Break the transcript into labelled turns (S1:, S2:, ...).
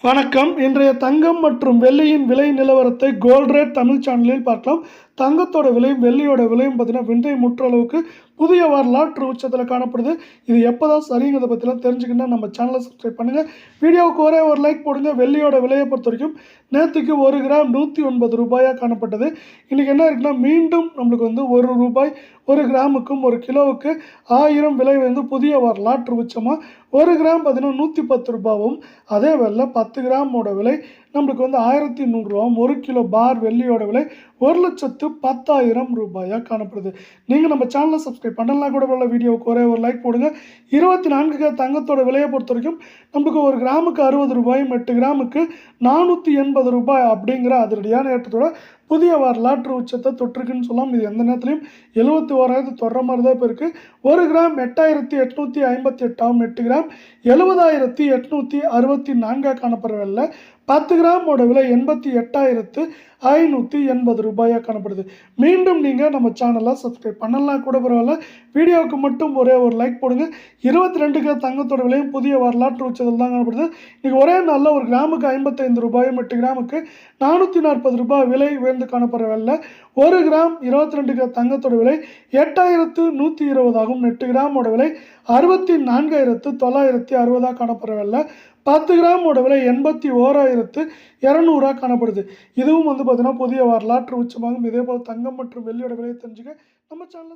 S1: வணக்கம். இன்றைய தங்கம் மற்றும் வெள்ளியின் விலை நிலவரத்தை கோல்ட் ரேட் தமிழ் சேனலில் பார்க்கலாம். தங்கத்தோட விலையும் வெள்ளியோட விலையும் பார்த்தீங்கன்னா விண்டை முற்றளவுக்கு புதிய வரலாற்று உச்சத்தில் காணப்படுது. இது எப்போதான் சரிங்கிறத பற்றிலாம் தெரிஞ்சுக்கிட்டா நம்ம சேனலை சப்ஸ்கிரைப் பண்ணுங்கள். வீடியோவுக்கு ஒரே ஒரு லைக் போடுங்க. வெள்ளியோட விலையை பொறுத்த வரைக்கும் நேற்றுக்கு 1 கிராம் 109 ரூபாயாக காணப்பட்டது. இன்றைக்கி என்ன இருக்குன்னா மீண்டும் நம்மளுக்கு வந்து 1 ரூபாய் 1 கிராமுக்கும் 1 கிலோவுக்கு 1000 விலை வந்து புதிய வரலாற்று உச்சமாக 1 கிராம் பார்த்தீங்கன்னா 110 ரூபாவும், அதே வேளை 10 கிராமோட விலை நம்மளுக்கு வந்து 1100 ரூபாவும், 1 கிலோ பார் வெள்ளியோட விலை 1,10,000 ரூபாயாக காணப்படுது. நீங்கள் நம்ம சேனலை சப்ஸ்கிரைப் பண்ணலாம் கூட உள்ள வீடியோவுக்கு ஒரே ஒரு லைக் போடுங்க. 24 தங்கத்தோட விலையை பொறுத்த வரைக்கும் நம்மளுக்கு 1 கிராமுக்கு 60 ரூபாயும் 8 கிராமுக்கு 480 ரூபாய் அப்படிங்கிற அதிரடியான ஏற்றத்தோட புதிய வரலாற்று உச்சத்தை தொற்றுக்குன்னு சொல்லலாம். இது எந்த நேரத்துலையும் 71,000 தொடுற மாதிரி தான் இப்போ இருக்குது. 1 கிராம் 8,858 8 கிராம் 70,864 காணப்படுறதில்ல. 10 கிராமோட விலை 88,580 ரூபாயாக காணப்படுது. மீண்டும் நீங்கள் நம்ம சேனலை சப்ஸ்கிரைப் பண்ணலாம் கூட பரவாயில்ல, வீடியோவுக்கு மட்டும் ஒரே ஒரு லைக் போடுங்க. 22 தங்கத்தோட விலையும் புதிய வரலாற்று உச்சத்தில் தான் காணப்படுது. இன்றைக்கி ஒரே நாளில் 1 கிராமுக்கு 55 ரூபாயும் 8 கிராமுக்கு 440 ரூபாய் விலை உயர்ந்து காணப்படுறதில்ல. 1 கிராம் 22 தங்கத்தோட விலை 8,120 ஆகும். 8 கிராமோட விலை 64,960 காணப்படுறதில்ல. 10 கிராமோட விலை 81,200 காணப்படுது. இதுவும் வந்து பார்த்தீங்கன்னா புதிய வரலாற்று உச்சமாகும். இதே போல் தங்கம் மற்றும் வெள்ளியோட விலையை தெரிஞ்சுக்க நம்ம சேனலை